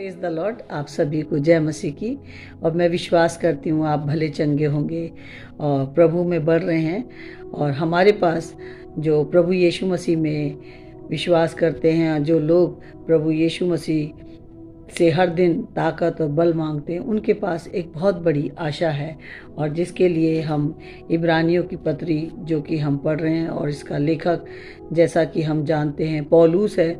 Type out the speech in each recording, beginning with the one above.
Praise the Lord. आप सभी को जय मसीह की। और मैं विश्वास करती हूँ आप भले चंगे होंगे और प्रभु में बढ़ रहे हैं। और हमारे पास जो प्रभु यीशु मसीह में विश्वास करते हैं, जो लोग प्रभु यीशु मसीह से हर दिन ताकत और बल मांगते हैं, उनके पास एक बहुत बड़ी आशा है। और जिसके लिए हम इब्रानियों की पत्री जो कि हम पढ़ रहे हैं, और इसका लेखक जैसा कि हम जानते हैं पौलुस है।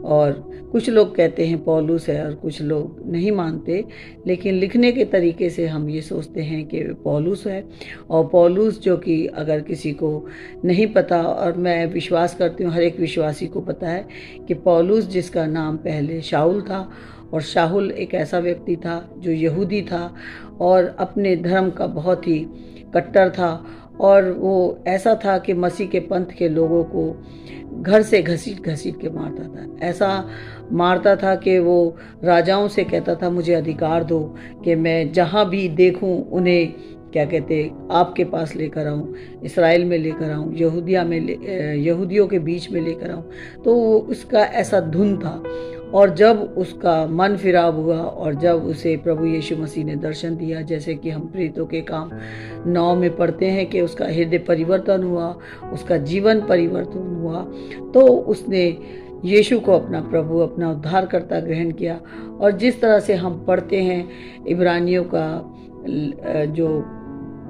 और कुछ लोग कहते हैं पौलुस है और कुछ लोग नहीं मानते, लेकिन लिखने के तरीके से हम ये सोचते हैं कि पौलुस है। और पौलुस जो कि अगर किसी को नहीं पता, और मैं विश्वास करती हूँ हर एक विश्वासी को पता है कि पौलुस जिसका नाम पहले शाऊल था, और शाऊल एक ऐसा व्यक्ति था जो यहूदी था और अपने धर्म का बहुत ही कट्टर था। और वो ऐसा था कि मसीह के पंथ के लोगों को घर से घसीट घसीट के मारता था। ऐसा मारता था कि वो राजाओं से कहता था मुझे अधिकार दो कि मैं जहाँ भी देखूं उन्हें क्या कहते आपके पास लेकर आऊँ, इसराइल में लेकर आऊँ, यहूदियों के बीच में लेकर आऊँ। तो उसका ऐसा धुन था। और जब उसका मन फिराव हुआ और जब उसे प्रभु यीशु मसीह ने दर्शन दिया, जैसे कि हम प्रेरितों के काम 9 में पढ़ते हैं कि उसका हृदय परिवर्तन हुआ, उसका जीवन परिवर्तन हुआ, तो उसने यीशु को अपना प्रभु, अपना उद्धारकर्ता ग्रहण किया। और जिस तरह से हम पढ़ते हैं इब्रानियों का जो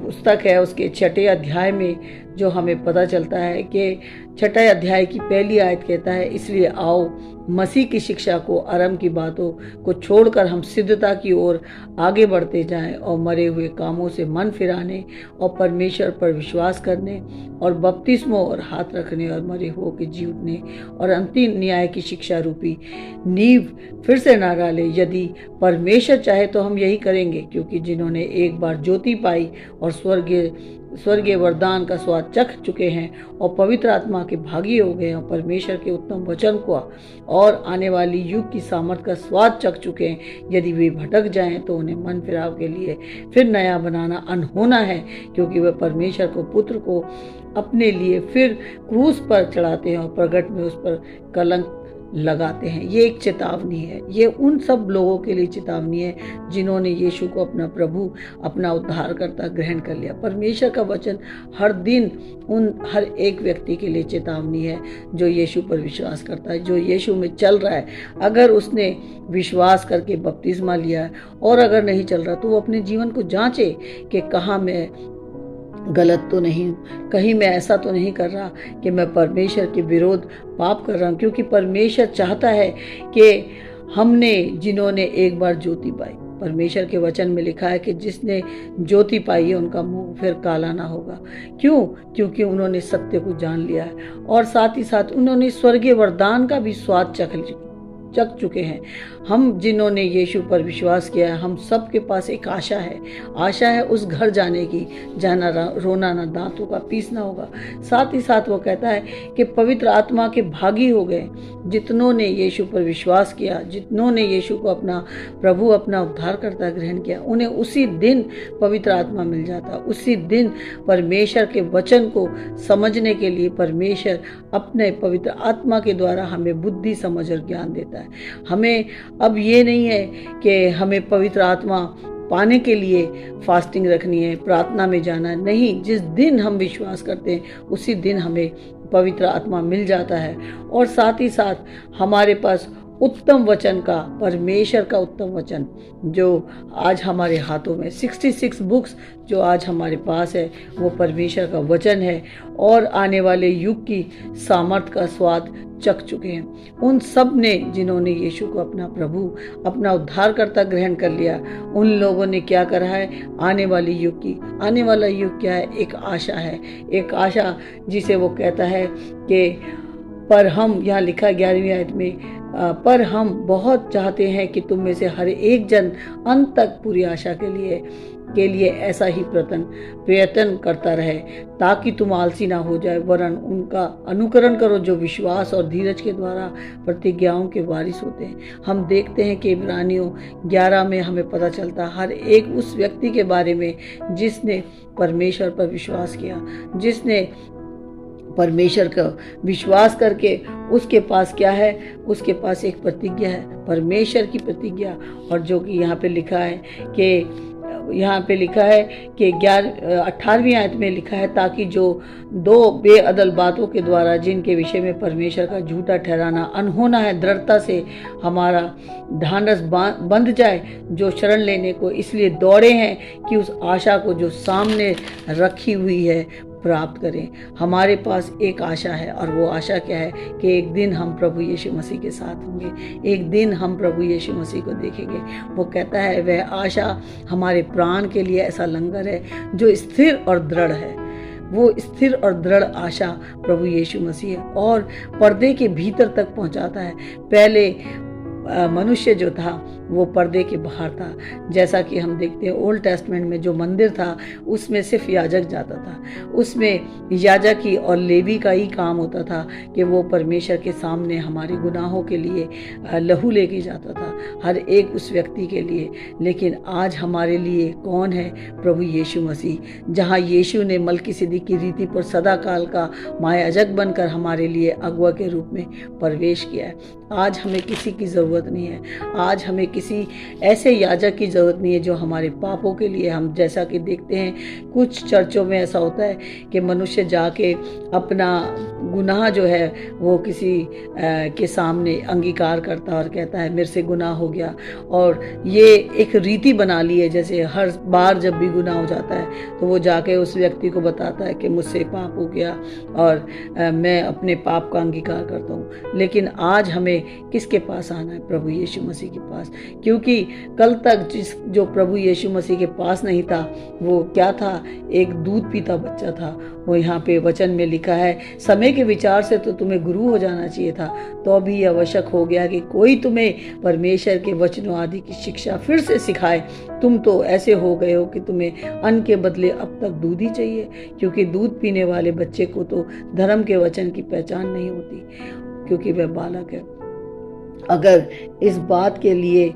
पुस्तक है, उसके 6 अध्याय में जो हमें पता चलता है कि 6 अध्याय की पहली आयत कहता है, इसलिए आओ मसीह की शिक्षा को, आरंभ की बातों को छोड़कर हम सिद्धता की ओर आगे बढ़ते जाएं और मरे हुए कामों से मन फिराने और परमेश्वर पर विश्वास करने और बपतिस्मों और हाथ रखने और मरे हुओं के जी उठने और अंतिम न्याय की शिक्षा रूपी नींव फिर से ना डाले। यदि परमेश्वर चाहे तो हम यही करेंगे, क्योंकि जिन्होंने एक बार ज्योति पाई और स्वर्गीय वरदान का स्वाद चख चुके हैं और पवित्र आत्मा के भागी हो गए और परमेश्वर के उत्तम वचन को और आने वाली युग की सामर्थ का स्वाद चख चुके हैं, यदि वे भटक जाएं तो उन्हें मन फिराव के लिए फिर नया बनाना अनहोना है, क्योंकि वे परमेश्वर को, पुत्र को अपने लिए फिर क्रूस पर चढ़ाते हैं और प्रगट में उस पर कलंक लगाते हैं। ये एक चेतावनी है। ये उन सब लोगों के लिए चेतावनी है जिन्होंने यीशु को अपना प्रभु, अपना उद्धारकर्ता ग्रहण कर लिया। परमेश्वर का वचन हर दिन उन हर एक व्यक्ति के लिए चेतावनी है जो यीशु पर विश्वास करता है, जो यीशु में चल रहा है। अगर उसने विश्वास करके बपतिस्मा लिया है और अगर नहीं चल रहा, तो वो अपने जीवन को जांचे कि कहाँ मैं गलत तो नहीं, कहीं मैं ऐसा तो नहीं कर रहा कि मैं परमेश्वर के विरोध पाप कर रहा हूँ। क्योंकि परमेश्वर चाहता है कि हमने, जिन्होंने एक बार ज्योति पाई, परमेश्वर के वचन में लिखा है कि जिसने ज्योति पाई है उनका मुंह फिर काला ना होगा। क्यों? क्योंकि उन्होंने सत्य को जान लिया है और साथ ही साथ उन्होंने स्वर्गीय वरदान का भी स्वाद चख चुके हैं। हम जिन्होंने यीशु पर विश्वास किया है, हम सब के पास एक आशा है उस घर जाने की जहाँ ना रोना ना दांतों का पीसना होगा। साथ ही साथ वो कहता है कि पवित्र आत्मा के भागी हो गए जितनों ने यीशु पर विश्वास किया, जितनों ने यीशु को अपना प्रभु, अपना उद्धारकर्ता ग्रहण किया, उन्हें उसी दिन पवित्र आत्मा मिल जाता। उसी दिन परमेश्वर के वचन को समझने के लिए परमेश्वर अपने पवित्र आत्मा के द्वारा हमें बुद्धि, समझ और ज्ञान देता है। हमें अब ये नहीं है कि हमें पवित्र आत्मा पाने के लिए फास्टिंग रखनी है, प्रार्थना में जाना है। नहीं, जिस दिन हम विश्वास करते हैं उसी दिन हमें पवित्र आत्मा मिल जाता है। और साथ ही साथ हमारे पास उत्तम वचन का, परमेश्वर का उत्तम वचन जो आज हमारे हाथों में 66 बुक्स जो आज हमारे पास है, वो परमेश्वर का वचन है और आने वाले युग की सामर्थ का स्वाद चख चुके हैं। उन सब ने जिन्होंने यीशु को अपना प्रभु, अपना उद्धारकर्ता ग्रहण कर लिया, उन लोगों ने क्या करा है, आने वाला युग क्या है? एक आशा है, एक आशा जिसे वो कहता है कि पर हम, यहाँ लिखा 11वीं आयत में, पर हम बहुत चाहते हैं कि तुम में से हर एक जन अंत तक पूरी आशा के लिए ऐसा ही प्रयत्न करता रहे, ताकि तुम आलसी ना हो जाए, वरन उनका अनुकरण करो जो विश्वास और धीरज के द्वारा प्रतिज्ञाओं के वारिस होते हैं। हम देखते हैं कि इब्रानियों 11 में हमें पता चलता हर एक उस व्यक्ति के बारे में जिसने परमेश्वर पर विश्वास किया, जिसने परमेश्वर का विश्वास करके उसके पास क्या है, उसके पास एक प्रतिज्ञा है, परमेश्वर की प्रतिज्ञा। और जो कि यहाँ पे लिखा है कि 18वीं आयत में लिखा है, ताकि जो दो बेअदल बातों के द्वारा जिनके विषय में परमेश्वर का झूठा ठहराना अनहोना है, दृढ़ता से हमारा ढांढस बंध जाए, जो शरण लेने को इसलिए दौड़े हैं कि उस आशा को जो सामने रखी हुई है प्राप्त करें। हमारे पास एक आशा है, और वो आशा क्या है कि एक दिन हम प्रभु यीशु मसीह के साथ होंगे, एक दिन हम प्रभु यीशु मसीह को देखेंगे। वो कहता है वह आशा हमारे प्राण के लिए ऐसा लंगर है जो स्थिर और दृढ़ है। वो स्थिर और दृढ़ आशा प्रभु यीशु मसीह है, और पर्दे के भीतर तक पहुंचाता है। पहले मनुष्य जो था वो पर्दे के बाहर था, जैसा कि हम देखते हैं ओल्ड टेस्टमेंट में जो मंदिर था उसमें सिर्फ याजक जाता था, उसमें याजकी और लेवी का ही काम होता था कि वो परमेश्वर के सामने हमारे गुनाहों के लिए लहू लेके जाता था, हर एक उस व्यक्ति के लिए। लेकिन आज हमारे लिए कौन है? प्रभु यीशु मसीह। जहाँ यीशु ने मलकीसिदक की रीति पर सदा काल का महायाजक बनकर हमारे लिए अगुआ के रूप में प्रवेश किया है। आज हमें किसी की ज़रूरत नहीं है, आज हमें किसी ऐसे याजक की ज़रूरत नहीं है जो हमारे पापों के लिए, हम जैसा कि देखते हैं कुछ चर्चों में ऐसा होता है कि मनुष्य जाके अपना गुनाह जो है वो किसी के सामने अंगीकार करता और कहता है मेरे से गुनाह हो गया, और ये एक रीति बना ली है, जैसे हर बार जब भी गुनाह हो जाता है तो वो जाके उस व्यक्ति को बताता है कि मुझसे पाप हो गया और मैं अपने पाप का अंगीकार करता हूँ। लेकिन आज हमें किसके पास आना है? प्रभु यीशु मसीह के पास, क्योंकि कल तक जो प्रभु यीशु मसीह के पास नहीं था वो क्या था? एक दूध पीता बच्चा था। वो यहाँ पे वचन में लिखा है, समय के विचार से तो तुम्हें गुरु हो जाना चाहिए था, तो अभी आवश्यक हो गया कि कोई तुम्हें परमेश्वर के वचनों आदि की शिक्षा फिर से सिखाए। तुम तो ऐसे हो गए हो कि तुम्हें अन्न के बदले अब तक दूध ही चाहिए, क्योंकि दूध पीने वाले बच्चे को तो धर्म के वचन की पहचान नहीं होती, क्योंकि वह बालक है। अगर इस बात के लिए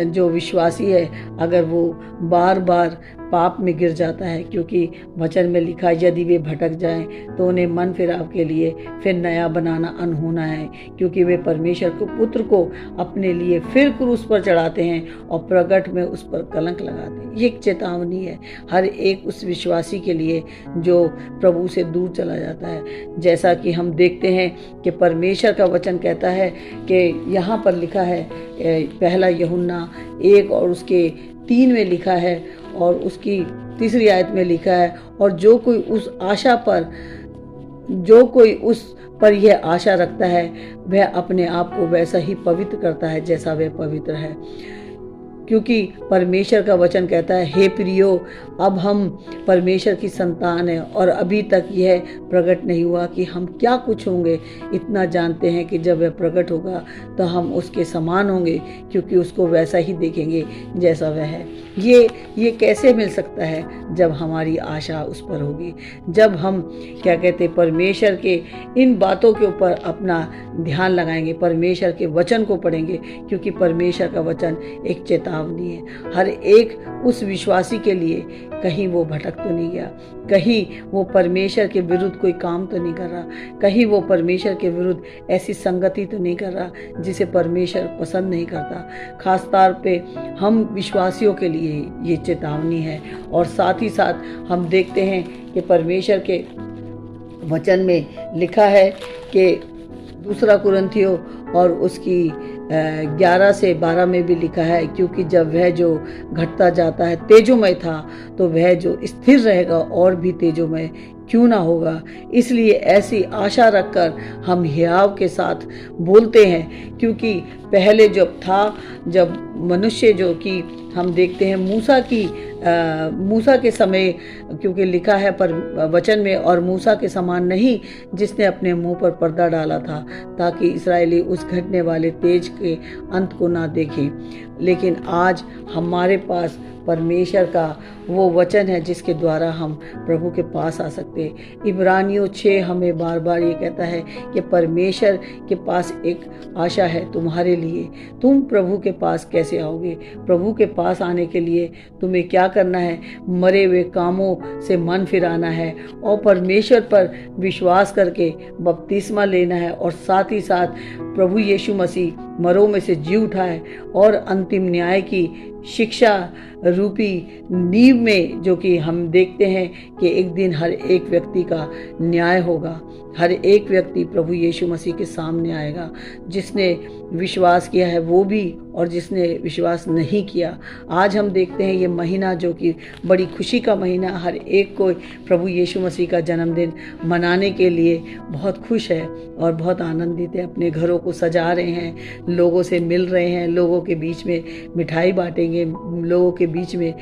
जो विश्वासी है, अगर वो बार बार पाप में गिर जाता है, क्योंकि वचन में लिखा यदि वे भटक जाएं तो उन्हें मन फिराव के लिए फिर नया बनाना अनहोना है, क्योंकि वे परमेश्वर के पुत्र को अपने लिए फिर क्रूस पर चढ़ाते हैं और प्रगट में उस पर कलंक लगाते हैं। ये एक चेतावनी है हर एक उस विश्वासी के लिए जो प्रभु से दूर चला जाता है। जैसा कि हम देखते हैं कि परमेश्वर का वचन कहता है कि यहाँ पर लिखा है, पहला यूहन्ना 1 और उसके 3 में लिखा है और उसकी 3री आयत में लिखा है, और जो कोई उस पर यह आशा रखता है वह अपने आप को वैसा ही पवित्र करता है जैसा वह पवित्र है। क्योंकि परमेश्वर का वचन कहता है, हे प्रियो, अब हम परमेश्वर की संतान हैं और अभी तक यह प्रकट नहीं हुआ कि हम क्या कुछ होंगे। इतना जानते हैं कि जब वह प्रकट होगा तो हम उसके समान होंगे, क्योंकि उसको वैसा ही देखेंगे जैसा वह है। ये कैसे मिल सकता है? जब हमारी आशा उस पर होगी, जब हम परमेश्वर के इन बातों के ऊपर अपना ध्यान लगाएंगे, परमेश्वर के वचन को पढ़ेंगे, क्योंकि परमेश्वर का वचन एक चेतावनी है हर एक उस विश्वासी के लिए। कहीं वो भटक तो नहीं गया, कहीं वो परमेश्वर के विरुद्ध कोई काम तो नहीं कर रहा, कहीं वो परमेश्वर के विरुद्ध ऐसी संगति तो नहीं कर रहा जिसे परमेश्वर पसंद नहीं करता। खास तौर पे हम विश्वासियों के लिए ये चेतावनी है। और साथ ही साथ हम देखते हैं कि परमेश्वर के वचन में लिखा है कि 2 कुरिन्थियों और उसकी 11 से 12 में भी लिखा है, क्योंकि जब वह जो घटता जाता है तेजोमय था, तो वह जो स्थिर रहेगा और भी तेजोमय क्यों ना होगा। इसलिए ऐसी आशा रखकर हम हियाव के साथ बोलते हैं, क्योंकि पहले जब मनुष्य जो कि हम देखते हैं मूसा के समय, क्योंकि लिखा है पर वचन में, और मूसा के समान नहीं जिसने अपने मुंह पर पर्दा डाला था ताकि इस्राएली उस घटने वाले तेज के अंत को ना देखें। लेकिन आज हमारे पास परमेश्वर का वो वचन है जिसके द्वारा हम प्रभु के पास आ सकते हैं। इब्रानियों 6 हमें बार बार ये कहता है कि परमेश्वर के पास एक आशा है तुम्हारे लिए, तुम प्रभु के पास कैसे कैसे आओगे? प्रभु के पास आने के लिए तुम्हें क्या करना है? मरे हुए कामों से मन फिराना है और परमेश्वर पर विश्वास करके बपतिस्मा लेना है, और साथ ही साथ प्रभु यीशु मसीह मरों में से जी उठा है और अंतिम न्याय की शिक्षा रूपी नींव में, जो कि हम देखते हैं कि एक दिन हर एक व्यक्ति का न्याय होगा, हर एक व्यक्ति प्रभु यीशु मसीह के सामने आएगा, जिसने विश्वास किया है वो भी और जिसने विश्वास नहीं किया। आज हम देखते हैं ये महीना जो कि बड़ी खुशी का महीना, हर एक को प्रभु यीशु मसीह का जन्मदिन मनाने के लिए बहुत खुश है और बहुत आनंदित है। अपने घरों को सजा रहे हैं, लोगों से मिल रहे हैं, लोगों के बीच में मिठाई बांटेंगे, लोगों के बीच में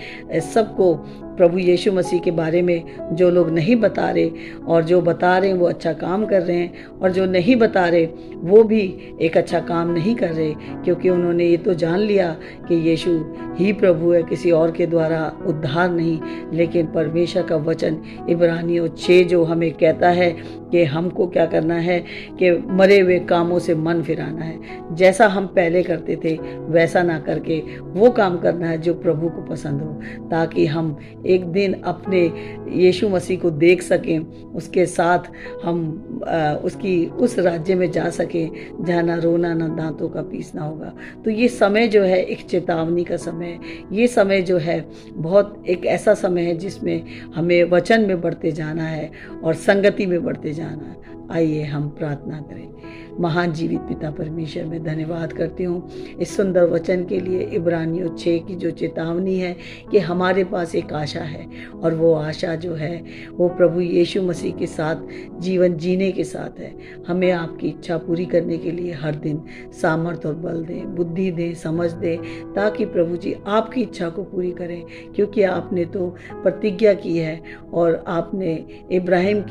सबको प्रभु यीशु मसीह के बारे में जो लोग नहीं बता रहे और जो बता रहे हैं वो अच्छा काम कर रहे हैं, और जो नहीं बता रहे वो भी एक अच्छा काम नहीं कर रहे, क्योंकि उन्होंने ये तो जान लिया कि यीशु ही प्रभु है, किसी और के द्वारा उद्धार नहीं। लेकिन परमेश्वर का वचन इब्रानियों 6 जो हमें कहता है कि हमको क्या करना है कि मरे हुए कामों से मन फिराना है। जैसा हम पहले करते थे वैसा ना करके वो काम करना है जो प्रभु को पसंद हो, ताकि हम एक दिन अपने यीशु मसीह को देख सकें, उसके साथ हम उसकी उस राज्य में जा सकें जहाँ ना रोना ना दांतों का पीसना होगा। तो ये समय जो है एक चेतावनी का समय है। ये समय जो है बहुत एक ऐसा समय है जिसमें हमें वचन में बढ़ते जाना है और संगति में बढ़ते जाना है। आइए हम प्रार्थना करें। महान जीवित पिता परमेश्वर, मैं धन्यवाद करती हूँ इस सुंदर वचन के लिए। इब्रानियों 6 की जो चेतावनी है कि हमारे पास एक आशा है, और वो आशा जो है वो प्रभु यीशु मसीह के साथ जीवन जीने के साथ है। हमें आपकी इच्छा पूरी करने के लिए हर दिन सामर्थ और बल दें, बुद्धि दें, समझ दें, ताकि प्रभु जी आपकी इच्छा को पूरी करें, क्योंकि आपने तो प्रतिज्ञा की है और आपने इब्राहिम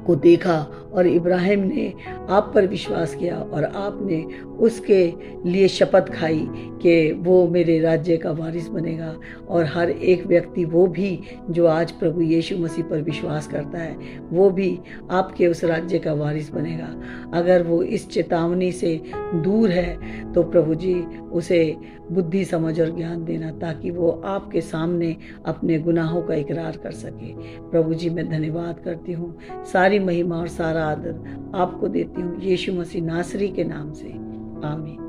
को देखा और इब्राहिम ने आप पर विश्वास किया और आपने उसके लिए शपथ खाई कि वो मेरे राज्य का वारिस बनेगा। और हर एक व्यक्ति, वो भी जो आज प्रभु यीशु मसीह पर विश्वास करता है, वो भी आपके उस राज्य का वारिस बनेगा। अगर वो इस चेतावनी से दूर है तो प्रभु जी उसे बुद्धि, समझ और ज्ञान देना, ताकि वो आपके सामने अपने गुनाहों का इकरार कर सके। प्रभु जी मैं धन्यवाद करती हूँ, सारी महिमा और सारा आदर आपको देती हूँ, यीशु मसीह नासरी के नाम से, आमीन।